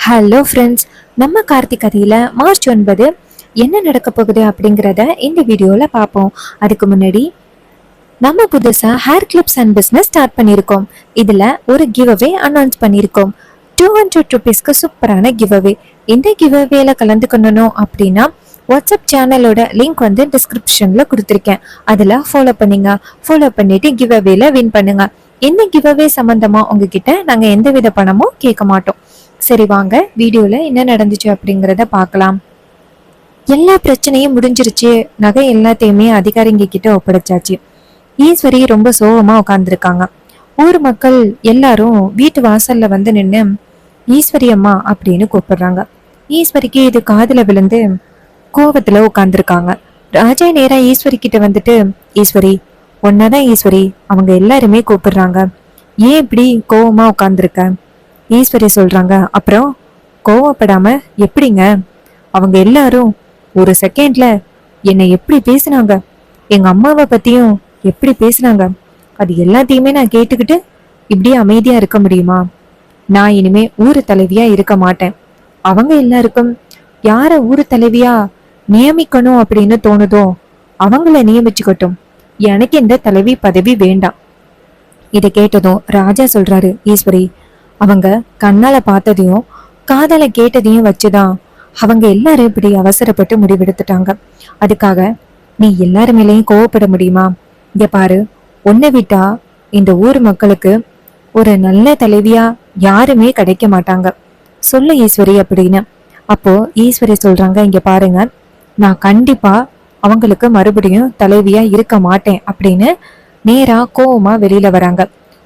Hello friends, நம்ம கார்த்திக் கதையில் March 9 என்ன நடக்க போகுது அப்படிங்கிறத இந்த வீடியோவில் பார்ப்போம். அதுக்கு முன்னாடி நம்ம புதுசாக hair clips and business start பண்ணியிருக்கோம். இதில் ஒரு கிவ் அவே அனௌன்ஸ் பண்ணியிருக்கோம். 200 ருபீஸ்க்கு சூப்பரான கிவ் அவே. இந்த கிவ் அவேல கலந்துக்கணும் அப்படின்னா வாட்ஸ்அப் சேனலோட லிங்க் வந்து டிஸ்கிரிப்ஷனில் கொடுத்துருக்கேன். அதில் ஃபாலோ பண்ணுங்க. ஃபாலோ பண்ணிட்டு கிவ் அவேல வின் பண்ணுங்க. இந்த கிவ் அவே சம்மந்தமாக உங்ககிட்ட நாங்கள் எந்தவித பணமும் கேட்க மாட்டோம். சரி வாங்க வீடியோல என்ன நடந்துச்சு அப்படிங்கிறத பார்க்கலாம். எல்லா பிரச்சனையும் முடிஞ்சிருச்சு. நகை எல்லாத்தையுமே அதிகாரிங்க கிட்ட ஒப்படைச்சாச்சு. ஈஸ்வரி ரொம்ப சோகமா உட்காந்துருக்காங்க. ஊர் மக்கள் எல்லாரும் வீட்டு வாசல்ல வந்து நின்று ஈஸ்வரி அம்மா அப்படின்னு கூப்பிடுறாங்க. ஈஸ்வரிக்கு இது காதுல விழுந்து கோவத்துல உட்காந்துருக்காங்க. ராஜா நேரா ஈஸ்வரி கிட்ட வந்துட்டு, ஈஸ்வரி ஒன்னதான் ஈஸ்வரி, அவங்க எல்லாருமே கூப்பிடுறாங்க, ஏன் இப்படி கோவமா உட்காந்துருக்க? ஈஸ்வரி சொல்றாங்க, அப்புறம் கோவப்படாம எப்படிங்க? அவங்க எல்லாரும் ஒரு செகண்ட்ல என்னை எப்படி பேசினாங்க, எங்க அம்மாவை பத்தியும் எப்படி பேசினாங்க, அது எல்லாத்தையுமே நான் கேட்டுக்கிட்டு இப்படியே அமைதியா இருக்க முடியுமா? நான் இனிமே ஊரு தலைவியா இருக்க மாட்டேன். அவங்க எல்லாருக்கும் யார ஊரு தலைவியா நியமிக்கணும் அப்படின்னு தோணுதோ அவங்கள நியமிச்சுக்கட்டும். எனக்கு இந்த தலைவி பதவி வேண்டாம். இதை கேட்டதும் ராஜா சொல்றாரு, ஈஸ்வரி அவங்க கண்ணால பார்த்ததையும் காதல கேட்டதையும் வச்சுதான் அவங்க எல்லாரும் இப்படி அவசரப்பட்டு முடிவெடுத்துட்டாங்க. அதுக்காக நீ எல்லாரு மேலேயும் கோவப்பட முடியுமா? இங்க பாரு, உன்னை விட்டா இந்த ஊர் மக்களுக்கு ஒரு நல்ல தலைவியா யாருமே கிடைக்க மாட்டாங்க. சொல்ல ஈஸ்வரி அப்படின்னு. அப்போ ஈஸ்வரி சொல்றாங்க, இங்க பாருங்க, நான் கண்டிப்பா அவங்களுக்கு மறுபடியும் தலைவியா இருக்க மாட்டேன் அப்படின்னு நேரா கோவமா வெளியில வராங்க.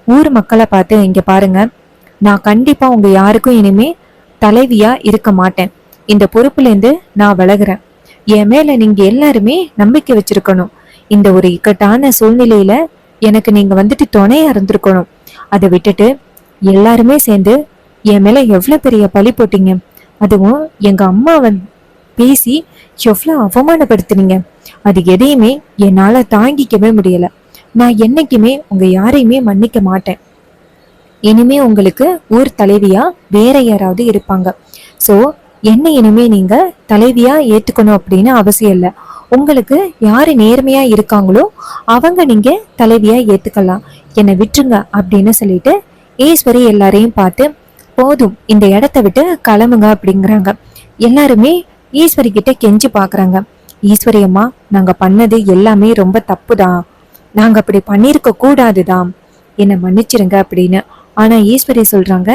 ஊர் மக்களை பார்த்து, இங்க பாருங்க, நான் கண்டிப்பா உங்க யாருக்கும் இனிமே தலைவியா இருக்க மாட்டேன். இந்த பொறுப்புல இருந்து நான் விலகுறேன். என் மேல நீங்க எல்லாருமே நம்பிக்கை வச்சிருக்கணும். இந்த ஒரு இக்கட்டான சூழ்நிலையில எனக்கு நீங்க வந்துட்டு துணையா இருந்திருக்கணும். அதை விட்டுட்டு எல்லாருமே சேர்ந்து என் மேல எவ்வளவு பெரிய பழி போட்டீங்க. அதுவும் எங்க அம்மாவை பேசி எவ்வளவு அவமானப்படுத்தினீங்க. அது எதையுமே என்னால தாங்கிக்கவே முடியல. நான் என்னைக்குமே உங்க யாரையுமே மன்னிக்க மாட்டேன். இனிமே உங்களுக்கு ஊர் தலைவியா வேற யாராவது இருப்பாங்க. சோ என்ன இனிமே நீங்க தலைவியா ஏத்துக்கணும் அப்படின்னு அவசியம் இல்லை. உங்களுக்கு யாரு நேர்மையா இருக்காங்களோ அவங்க நீங்க தலைவியா ஏத்துக்கலாம். என்னை விட்டுருங்க அப்படின்னு சொல்லிட்டு ஈஸ்வரி எல்லாரையும் பார்த்து, போதும், இந்த இடத்த விட்டு கிளம்புங்க அப்படிங்கிறாங்க. எல்லாருமே ஈஸ்வரி கிட்ட கெஞ்சி பாக்குறாங்க. ஈஸ்வரி அம்மா, நாங்க பண்ணது எல்லாமே ரொம்ப தப்புதான், நாங்க அப்படி பண்ணிருக்க கூடாதுதான், என்னை மன்னிச்சிருங்க அப்படின்னு. ஆனா ஈஸ்வரி சொல்றாங்க,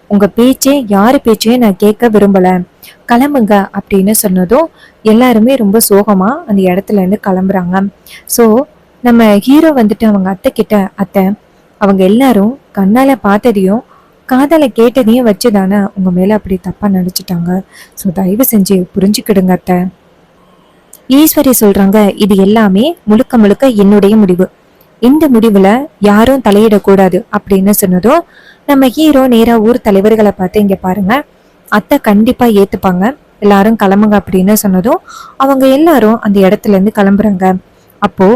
உங்க பேச்சே யாரு பேச்சையும் நான் கேட்க விரும்பல, கிளம்புங்க அப்படின்னு சொன்னதும் எல்லாருமே ரொம்ப சோகமா அந்த இடத்துல இருந்து கிளம்புறாங்க. ஸோ நம்ம ஹீரோ வந்துட்டு அவங்க அத்தை கிட்ட, அத்தை அவங்க எல்லாரும் கண்ணால பார்த்ததையும் காதலை கேட்டதையும் வச்சுதானே உங்க மேல அப்படி தப்பா நினைச்சிட்டாங்க. ஸோ தயவு செஞ்சு புரிஞ்சுக்கிடுங்க அத்தை. ஈஸ்வரி சொல்றாங்க, இது எல்லாமே முழுக்க முழுக்க என்னுடைய முடிவு. இந்த முடிவுல யாரும் தலையிடக்கூடாது அப்படின்னு சொன்னதும் நம்ம ஹீரோ நேரா ஊர் தலைவர்களை பார்த்து, இங்க பாருங்க, அத்தை கண்டிப்பா ஏத்துப்பாங்க, எல்லாரும் கிளம்புங்க அப்படின்னு சொன்னதும் அவங்க எல்லாரும் அந்த இடத்துல இருந்து கிளம்புறாங்க. அப்போ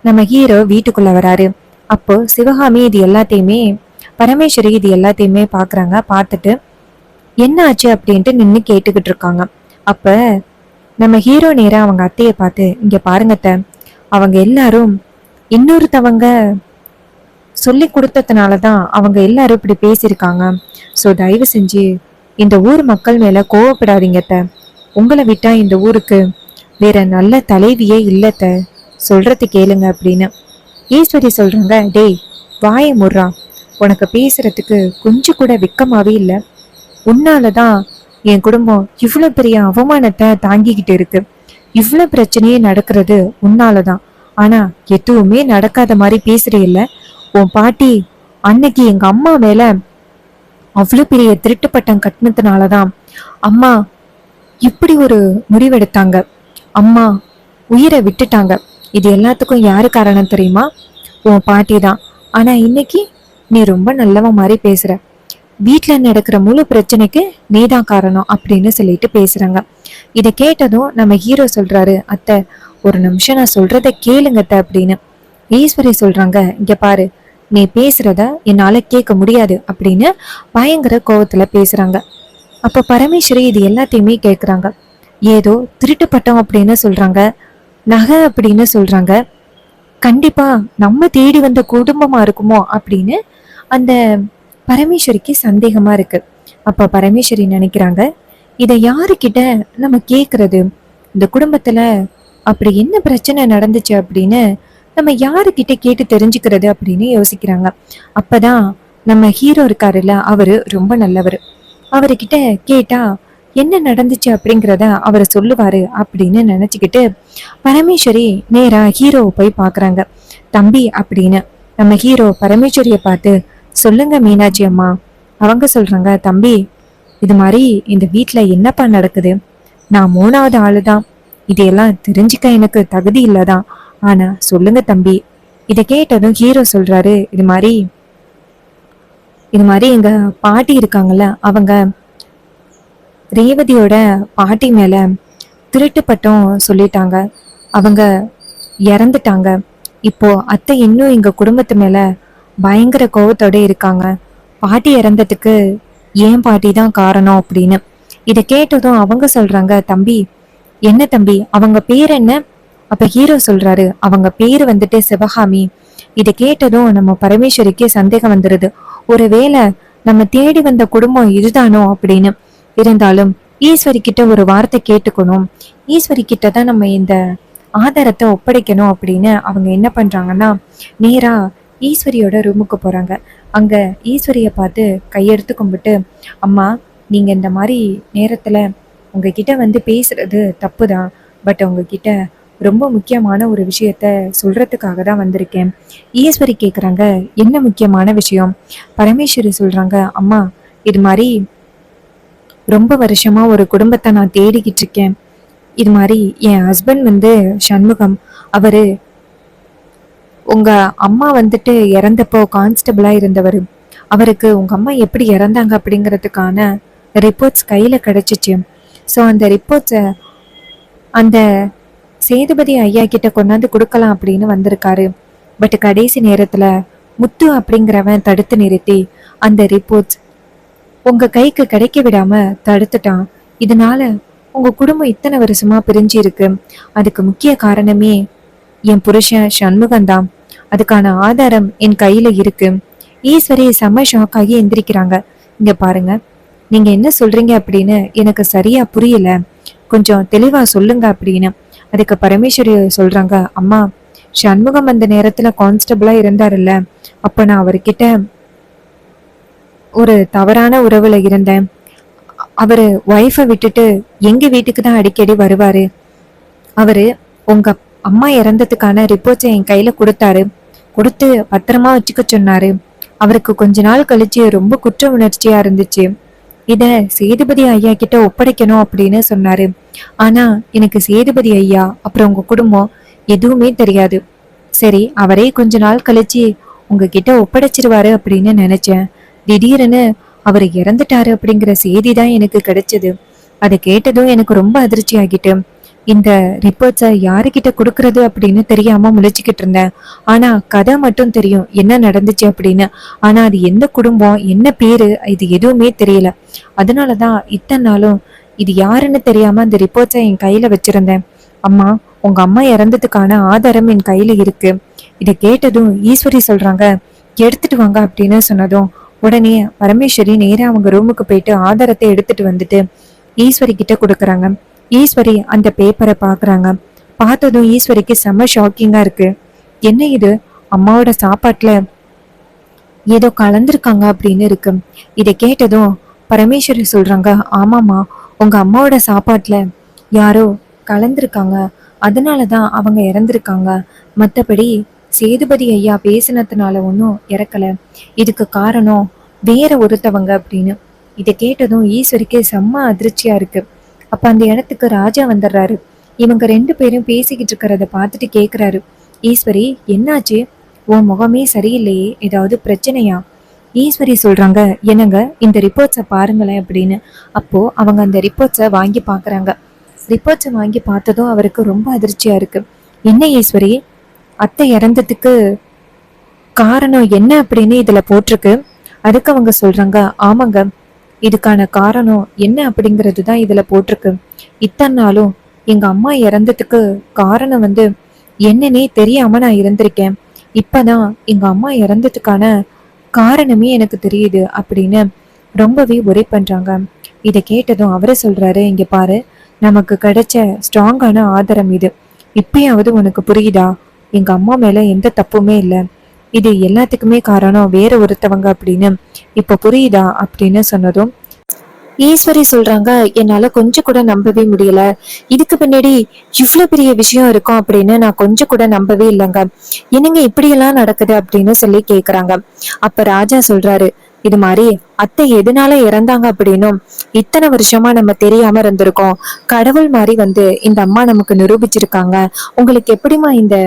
நம்ம ஹீரோ வீட்டுக்குள்ள வராரு. அப்போ சிவகாமி இது எல்லாத்தையுமே, பரமேஸ்வரி இது எல்லாத்தையுமே பாக்குறாங்க. பார்த்துட்டு என்ன ஆச்சு அப்படின்ட்டு நின்று கேட்டுக்கிட்டு இருக்காங்க. அப்ப நம்ம ஹீரோ நேரா அவங்க அத்தையை பார்த்து, இங்க பாருங்க அத்தை, அவங்க எல்லாரும் இன்னொருத்தவங்க சொல்லி கொடுத்ததுனாலதான் அவங்க எல்லாரும் இப்படி பேசியிருக்காங்க. ஸோ தயவு செஞ்சு இந்த ஊர் மக்கள் மேல கோவப்படாதீங்க அத்தை. உங்களை விட்டா இந்த ஊருக்கு வேற நல்ல தலைவியே இல்லத்த, சொல்றது கேளுங்க அப்படின்னு. ஈஸ்வரி சொல்றாங்க, டேய் வாயை முர்றா, உனக்கு பேசுறதுக்கு கொஞ்சம் கூட வெக்கமாவே இல்லை. உன்னாலதான் என் குடும்பம் இவ்வளவு பெரிய அவமானத்தை தாங்கிக்கிட்டு இருக்கு. இவ்வளவு பிரச்சனையே நடக்கிறது உன்னாலதான். ஆனா எதுவுமே நடக்காத மாதிரி பேசுறியல்ல. உன் பாட்டி அன்னைக்கு எங்க அம்மா மேல அவ்வளவு பெரிய திருட்டு பட்டம் கட்டினதுனாலதான் அம்மா இப்படி ஒரு முடிவெடுத்தாங்க. அம்மா உயிரை விட்டுட்டாங்க. இது எல்லாத்துக்கும் யாரு காரணம் தெரியுமா? உன் பாட்டி தான். ஆனா இன்னைக்கு நீ ரொம்ப நல்லவ மாதிரி பேசுற. வீட்டுல நடக்கிற முழு பிரச்சனைக்கு நீதான் காரணம் அப்படின்னு சொல்லிட்டு பேசுறாங்க. இதை கேட்டதும் நம்ம ஹீரோ சொல்றாரு, அத்தை ஒரு நிமிஷம் நான் சொல்றத கேளுங்க அத்தை அப்படின்னு. ஈஸ்வரி சொல்றாங்க, இங்க பாரு, நீ பேசுறத என்னால கேட்க முடியாது அப்படின்னு பயங்கர கோவத்துல பேசுறாங்க. அப்போ பரமேஸ்வரி இது எல்லாத்தையுமே கேட்குறாங்க. ஏதோ திருட்டு பட்டம் அப்படின்னு சொல்றாங்க, நகை அப்படின்னு சொல்றாங்க. கண்டிப்பா நம்ம தேடி வந்த குடும்பமா இருக்குமோ அப்படின்னு அந்த பரமேஸ்வரிக்கு சந்தேகமா இருக்கு. அப்ப பரமேஸ்வரி நினைக்கிறாங்க, இதை யாருக்கிட்ட நம்ம கேக்குறது? இந்த குடும்பத்துல அப்படி என்ன பிரச்சனை நடந்துச்சு அப்படின்னு நம்ம யாருக்கிட்ட கேட்டு தெரிஞ்சுக்கிறது அப்படின்னு யோசிக்கிறாங்க. அப்பதான் நம்ம ஹீரோ இருக்காருல்ல, அவரு ரொம்ப நல்லவர். அவர்கிட்ட கேட்டா என்ன நடந்துச்சு அப்படிங்கிறத அவர் சொல்லுவாரு அப்படின்னு நினைச்சுக்கிட்டு பரமேஸ்வரி நேரா ஹீரோவை போய் பாக்குறாங்க. தம்பி அப்படின்னு நம்ம ஹீரோ பரமேஸ்வரிய பார்த்து, சொல்லுங்க மீனாட்சி அம்மா. அவங்க சொல்றாங்க, தம்பி இது மாதிரி இந்த வீட்ல என்னப்பா நடக்குது? நான் 3வது ஆளுதான். இதையெல்லாம் தெரிஞ்சுக்க எனக்கு தகுதி இல்லதான். ஆனா சொல்லுங்க தம்பி. இதை கேட்டதும் ஹீரோ சொல்றாரு, இது மாதிரி எங்க பாட்டி இருக்காங்கல்ல, அவங்க ரேவதியோட பாட்டி மேல திருட்டு பட்டம் சொல்லிட்டாங்க. அவங்க இறந்துட்டாங்க. இப்போ அத்தை இன்னும் எங்க குடும்பத்து மேல பயங்கர கோவத்தோட இருக்காங்க. பாட்டி இறந்ததுக்கு ஏன் பாட்டி தான் காரணம் அப்படின்னு. இதை கேட்டதும் அவங்க சொல்றாங்க, தம்பி என்ன தம்பி அவங்க பேர் என்ன? அப்ப ஹீரோ சொல்றாரு, அவங்க பேரு வந்துட்டு சிவகாமி. இதை கேட்டதும் நம்ம பரமேஸ்வரிக்கு சந்தேகம் வந்துருது. ஒருவேளை நம்ம தேடி வந்த குடும்பம் இதுதானோ அப்படின்னு. இருந்தாலும் ஈஸ்வரி கிட்ட ஒரு வார்த்தை கேட்டுக்கணும், ஈஸ்வரி கிட்ட தான் நம்ம இந்த ஆதாரத்தை ஒப்படைக்கணும் அப்படின்னு அவங்க என்ன பண்றாங்கன்னா நேரா ஈஸ்வரியோட ரூமுக்கு போறாங்க. அங்க ஈஸ்வரிய பார்த்து கையெடுத்து கும்பிட்டு, அம்மா நீங்க இந்த மாதிரி நேரத்துல உங்ககிட்ட வந்து பேசுறது தப்புதான். பட் உங்ககிட்ட ரொம்ப முக்கியமான ஒரு விஷயத்த சொல்றதுக்காக தான் வந்திருக்கேன். ஈஸ்வரி கேக்குறாங்க, என்ன முக்கியமான விஷயம்? பரமேஸ்வரி சொல்றாங்க, அம்மா இது மாதிரி ரொம்ப வருஷமா ஒரு குடும்பத்தை நான் தேடிக்கிட்டு இருக்கேன். இது மாதிரி என் ஹஸ்பண்ட் வந்து சண்முகம், அவரு உங்க அம்மா வந்துட்டு இறந்தப்போ கான்ஸ்டபிளா இருந்தவர். அவருக்கு உங்க அம்மா எப்படி இறந்தாங்க அப்படிங்கிறதுக்கான ரிப்போர்ட்ஸ் கையில கிடைச்சிச்சு. ஸோ அந்த ரிப்போர்ட்ஸை அந்த சேதுபதி ஐயா கிட்ட கொண்டாந்து கொடுக்கலாம் அப்படின்னு வந்திருக்காரு. பட் கடைசி நேரத்துல முத்து அப்படிங்கிறவன் தடுத்து நிறுத்தி அந்த ரிப்போர்ட்ஸ் உங்க கைக்கு கிடைக்க விடாம தடுத்துட்டான். இதனால உங்க குடும்பம் இத்தனை வருஷமா பிரிஞ்சு இருக்கு. அதுக்கு முக்கிய காரணமே என் புருஷன் சண்முகம்தான். அதுக்கான ஆதாரம் என் கையில இருக்கு. ஈஸ்வரி செம்ம ஷாக் ஆகி எந்திரிக்கிறாங்க. இங்க பாருங்க, நீங்க என்ன சொல்றீங்க அப்படின்னு எனக்கு சரியா புரியல, கொஞ்சம் தெளிவா சொல்லுங்க அப்படின்னு. அதுக்கு பரமேஸ்வரி சொல்றாங்க, அம்மா சண்முகம் அந்த நேரத்துல கான்ஸ்டபிளா இருந்தாருல்ல, அப்ப நான் அவர்கிட்ட ஒரு தவறான உறவுல இருந்தேன். அவரு ஒய்ஃபை விட்டுட்டு எங்க வீட்டுக்கு தான் அடிக்கடி வருவாரு. அவரு உங்க அம்மா இறந்ததுக்கான ரிப்போர்ட்ஸை என் கையில கொடுத்தாரு. கொடுத்து பத்திரமா வச்சுக்க சொன்னாரு. அவருக்கு கொஞ்ச நாள் கழிச்சு ரொம்ப குற்ற உணர்ச்சியா இருந்துச்சு. இத சேதுபதி ஐயா கிட்ட ஒப்படைக்கணும் அப்படின்னு சொன்னாரு. ஆனா எனக்கு சேதுபதி ஐயா அப்புறம் உங்க குடும்பம் எதுவுமே தெரியாது. சரி அவரே கொஞ்ச நாள் கழிச்சு உங்ககிட்ட ஒப்படைச்சிருவாரு அப்படின்னு நினைச்சேன். திடீர்னு அவர் இறந்துட்டாரு அப்படிங்கிற செய்தி தான் எனக்கு கிடைச்சது. அதை கேட்டதும் எனக்கு ரொம்ப அதிர்ச்சி ஆகிட்டு இந்த ரிப்போர்ட்ஸை யாருக்கிட்ட கொடுக்கறது அப்படின்னு தெரியாம முழிச்சுக்கிட்டு இருந்தேன். ஆனா கதை மட்டும் தெரியும் என்ன நடந்துச்சு அப்படின்னு. ஆனா அது எந்த குடும்பம் என்ன பேரு இது எதுவுமே தெரியல. அதனாலதான் இத்தனை நாளும் இது யாருன்னு தெரியாம அந்த ரிப்போர்ட்ஸை என் கையில வச்சிருந்தேன். அம்மா உங்க அம்மா இறந்ததுக்கான ஆதாரம் என் கையில இருக்கு. இதை கேட்டதும் ஈஸ்வரி சொல்றாங்க, எடுத்துட்டு வாங்க அப்படின்னு சொன்னதும் உடனே பரமேஸ்வரி நேரா அவங்க ரூமுக்கு போயிட்டு ஆதாரத்தை எடுத்துட்டு வந்துட்டு ஈஸ்வரி கிட்ட கொடுக்குறாங்க. ஈஸ்வரி அந்த பேப்பரை பாக்குறாங்க. பார்த்ததும் ஈஸ்வரிக்கு செம்ம ஷாக்கிங்கா இருக்கு. என்ன இது, அம்மாவோட சாப்பாட்டுல ஏதோ கலந்துருக்காங்க அப்படின்னு இருக்கு. இதை கேட்டதும் பரமேஸ்வரி சொல்றாங்க, ஆமாமா உங்க அம்மாவோட சாப்பாட்டுல யாரோ கலந்துருக்காங்க, அதனாலதான் அவங்க இறந்துருக்காங்க. மற்றபடி சேதுபதி ஐயா பேசினதுனால ஒன்றும் இறக்கல. இதுக்கு காரணம் வேற ஒருத்தவங்க அப்படின்னு. இதை கேட்டதும் ஈஸ்வரிக்கு செம்ம அதிர்ச்சியா இருக்கு. அப்ப அந்த இடத்துக்கு ராஜா வந்துடுறாரு. இவங்க 2 பேரும் பேசிக்கிட்டு இருக்கிறத பார்த்துட்டு கேக்குறாரு, ஈஸ்வரி என்னாச்சு, உன் முகமே சரியில்லையே, ஏதாவது பிரச்சனையா? ஈஸ்வரி சொல்றாங்க, என்னங்க இந்த ரிப்போர்ட்ஸை பாருங்களேன் அப்படின்னு. அப்போ அவங்க அந்த ரிப்போர்ட்ஸை வாங்கி பாக்குறாங்க. ரிப்போர்ட்ஸை வாங்கி பார்த்ததும் அவருக்கு ரொம்ப அதிர்ச்சியா இருக்கு. என்ன ஈஸ்வரி, அத்தை இறந்ததுக்கு காரணம் என்ன அப்படின்னு இதுல போட்டிருக்கு. அதுக்கு அவங்க சொல்றாங்க, ஆமாங்க இதுக்கான காரணம் என்ன அப்படிங்கிறது தான் இதுல போட்டிருக்கு. இத்தனை நாளும் எங்க அம்மா இறந்ததுக்கு காரணம் என்னன்னே தெரியாம நான் இருந்திருக்கேன். இப்பதான் எங்க அம்மா இறந்ததுக்கான காரணமே எனக்கு தெரியுது அப்படின்னு ரொம்பவே ஒரே பண்றாங்க. இதை கேட்டதும் அவரே சொல்றாரு, இங்க பாரு, நமக்கு கிடைச்ச ஸ்ட்ராங்கான ஆதாரம் இது. இப்பயாவது உனக்கு புரியுதா? எங்க அம்மா மேல எந்த தப்புமே இல்லை, இது எல்லாத்துக்குமே காரணம் வேற ஒருத்தவங்க அப்படின்னு இப்ப புரியுதா அப்படின்னு சொன்னதும் ஈஸ்வரி சொல்றாங்க, என்னால கொஞ்சம் கூட நம்பவே முடியல. இதுக்கு பின்னாடி இவ்வளவு பெரிய விஷயம் இருக்கும் அப்படின்னு நான் கொஞ்சம் கூட நம்பவே இல்லைங்க. என்னங்க இப்படியெல்லாம் நடக்குது அப்படின்னு சொல்லி கேக்குறாங்க. அப்ப ராஜா சொல்றாரு, இது மாதிரி அத்தை எதனால இறந்தாங்க அப்படின்னும் இத்தனை வருஷமா நம்ம தெரியாம இருந்திருக்கோம். கடவுள் மாதிரி இந்த அம்மா நமக்கு நிரூபிச்சிருக்காங்க. உங்களுக்கு எப்படிமா இந்த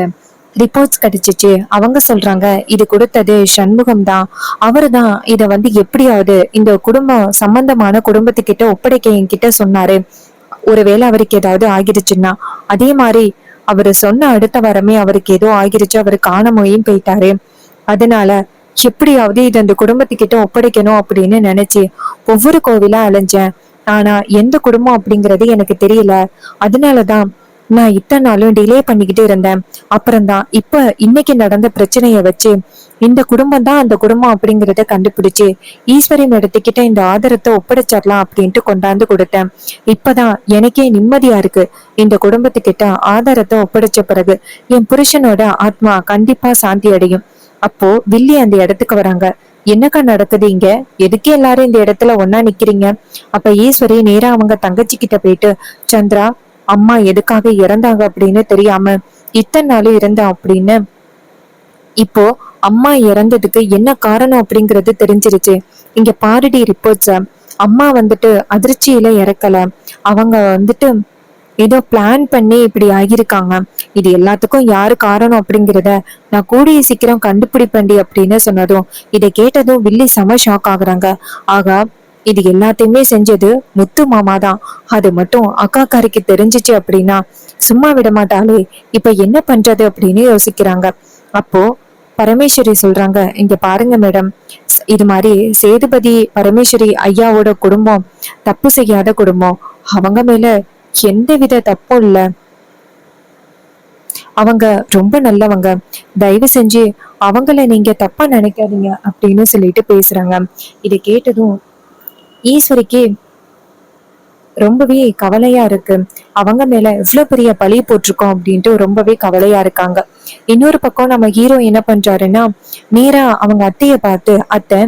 ரிப்போர்ட்ஸ் கிடைச்சிச்சு? அவங்க சொல்றாங்க, இது கொடுத்தது சண்முகம் தான். அவரு தான் இத எப்படியாவது இந்த குடும்பம் சம்பந்தமான குடும்பத்துக்கிட்ட ஒப்படைக்க என்கிட்ட சொன்னாரு. ஒருவேளை அவருக்கு ஏதாவது ஆகிருச்சுன்னா, அதே மாதிரி அவரு சொன்ன அடுத்த வாரமே அவருக்கு ஏதோ ஆகிருச்சு, அவரு காணாமையும் போயிட்டாரு. அதனால எப்படியாவது இது அந்த குடும்பத்துக்கிட்ட ஒப்படைக்கணும் அப்படின்னு நினைச்சு ஒவ்வொரு கோவிலா அலைஞ்சேன். ஆனா எந்த குடும்பம் அப்படிங்கறது எனக்கு தெரியல. அதனாலதான் நான் இத்தனை நாளும் டிலே பண்ணிக்கிட்டு இருந்தேன். அப்புறம்தான் இப்ப இன்னைக்கு நடந்த பிரச்சனைய வச்சு இந்த குடும்பம் தான் அந்த குடும்பம் அப்படிங்கறத கண்டுபிடிச்சு ஈஸ்வரி மேடத்துக்கிட்ட இந்த ஆதாரத்தை ஒப்படைச்சிடலாம் அப்படின்ட்டு கொண்டாந்து கொடுத்தேன். இப்பதான் எனக்கே நிம்மதியா இருக்கு. இந்த குடும்பத்துக்கிட்ட ஆதாரத்தை ஒப்படைச்ச பிறகு என் புருஷனோட ஆத்மா கண்டிப்பா சாந்தி அடையும். அப்போ வில்லி அந்த இடத்துக்கு வராங்க. என்னக்கா நடக்குது இங்க? எதுக்கு எல்லாரும் இந்த இடத்துல ஒன்னா நிக்கிறீங்க? அப்ப ஈஸ்வரி நேரா அவங்க தங்கச்சி கிட்ட போயிட்டு, சந்திரா, அம்மா எதுக்காக இறந்தாங்க அப்படின்னு தெரியாம இத்தனை நாளும் இருந்தா அப்படின்னு இப்போ அம்மா இறந்ததுக்கு என்ன காரணம் அப்படிங்கறது தெரிஞ்சிருச்சு. இங்க பாருடி ரிப்போர்ட்ஸ. அம்மா அதிர்ச்சியில இறக்கல. அவங்க ஏதோ பிளான் பண்ணி இப்படி ஆகியிருக்காங்க. இது எல்லாத்துக்கும் யாரு காரணம் அப்படிங்கிறத நான் கூடிய சீக்கிரம் கண்டுபிடிப்பண்டி அப்படின்னு சொன்னதும் இதை கேட்டதும் வில்லி செம ஷாக் ஆகுறாங்க. ஆகா, இது எல்லாத்தையுமே செஞ்சது முத்து மாமா தான். அது மட்டும் அக்காக்காரிக்கு தெரிஞ்சிச்சு அப்படின்னா சும்மா விட மாட்டாளே. இப்ப என்ன பண்றது அப்படின்னு யோசிக்கிறாங்க. அப்போ பரமேஸ்வரி சொல்றாங்க, இங்க பாருங்க மேடம், இது மாதிரி சேதுபதி பரமேஸ்வரி ஐயாவோட குடும்பம் தப்பு செய்யாத குடும்பம். அவங்க மேல எந்தவித தப்பும் இல்ல. அவங்க ரொம்ப நல்லவங்க. தயவு செஞ்சு அவங்கள நீங்க தப்பா நினைக்காதீங்க அப்படின்னு சொல்லிட்டு பேசுறாங்க. இதை கேட்டதும் ஈஸ்வரிக்கு ரொம்பவே கவலையா இருக்கு. அவங்க மேல இவ்வளவு பெரிய பழி போட்டிருக்கோம் அப்படின்ட்டு ரொம்பவே கவலையா இருக்காங்க. இன்னொரு பக்கம் நம்ம ஹீரோ என்ன பண்றாருன்னா, நேரா அவங்க அத்தைய பார்த்து, அத்தை,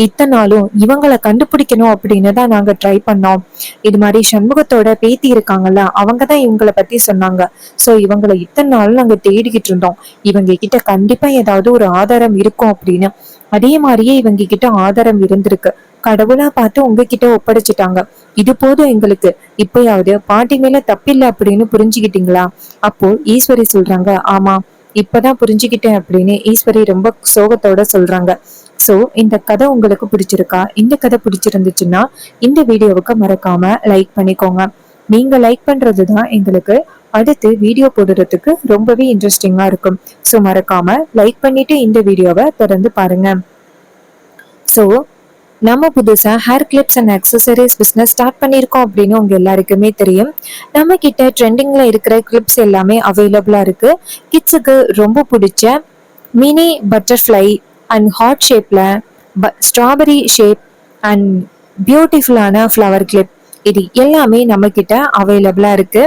இத்தனை நாளும் இவங்களை கண்டுபிடிக்கணும் அப்படின்னு தான் நாங்க ட்ரை பண்ணோம். இது மாதிரி சண்முகத்தோட பேத்தி இருக்காங்கல்ல, அவங்கதான் இவங்களை பத்தி சொன்னாங்க. சோ இவங்களை இத்தனை நாளும் நாங்க தேடிக்கிட்டு இருந்தோம். இவங்க கிட்ட கண்டிப்பா ஏதாவது ஒரு ஆதாரம் இருக்கும் அப்படின்னு. அதே மாதிரியே இவங்க கிட்ட ஆதாரம் இருந்திருக்கு. கடவுளா பார்த்து உங்ககிட்ட ஒப்படைச்சிட்டாங்க. இது போதும் எங்களுக்கு. இப்பயாவது பாட்டி மேல தப்பில்லை அப்படின்னு புரிஞ்சுக்கிட்டீங்களா? அப்போ ஈஸ்வரி சொல்றாங்க, ஆமா, இப்பதான் புரிஞ்சுக்கிட்டேன் அப்படின்னு ஈஸ்வரி ரொம்ப சோகத்தோட சொல்றாங்க. சோ இந்த கதை உங்களுக்கு பிடிச்சிருக்கா? இந்த கதை பிடிச்சிருந்துச்சுன்னா இந்த வீடியோவுக்கு மறக்காம லைக் பண்ணிக்கோங்க. நீங்க லைக் பண்றதுதான் எங்களுக்கு அடுத்து வீடியோ போடுறதுக்கு ரொம்பவே இன்ட்ரெஸ்டிங்கா இருக்கும். சோ மறக்காம லைக் பண்ணிட்டு இந்த வீடியோவை தொடர்ந்து பாருங்க. சோ நம்ம புதுசா hair clips and accessories business start பண்ணியிருக்கோம் அப்படின்னு உங்க எல்லாருக்குமே தெரியும். நம்ம கிட்ட ட்ரெண்டிங்ல இருக்கிற கிளிப்ஸ் எல்லாமே அவைலபிளா இருக்கு. கிட்ஸுக்கு ரொம்ப பிடிச்ச மினி பட்டர்ஃப்ளை அண்ட் ஹார்ட் ஷேப்ல ஸ்ட்ராபெரி ஷேப் அண்ட் பியூட்டிஃபுல்லான ஃப்ளவர் கிளிப், இது எல்லாமே நம்ம கிட்ட அவைலபிளா இருக்கு.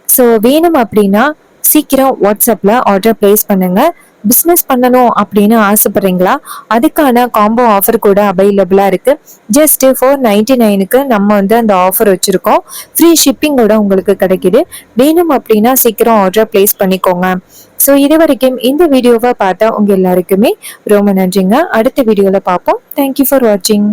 ஸோ வேணும் அப்படின்னா சீக்கிரம் வாட்ஸ்அப்ல ஆர்டர் பிளேஸ் பண்ணுங்க. பிஸ்னஸ் பண்ணணும் அப்படின்னு ஆசைப்படுறீங்களா? அதுக்கான காம்போ ஆஃபர் கூட அவைலபிளா இருக்கு. ஜஸ்ட் 499க்கு நம்ம அந்த ஆஃபர் வச்சிருக்கோம். ஃப்ரீ ஷிப்பிங்கோட உங்களுக்கு கிடைக்குது. வேணும் அப்படின்னா சீக்கிரம் ஆர்டர் பிளேஸ் பண்ணிக்கோங்க. ஸோ இது வரைக்கும் இந்த வீடியோவை பார்த்தா உங்க எல்லாருக்குமே ரொம்ப நன்றிங்க. அடுத்த வீடியோல பார்ப்போம். தேங்க்யூ ஃபார் வாட்சிங்.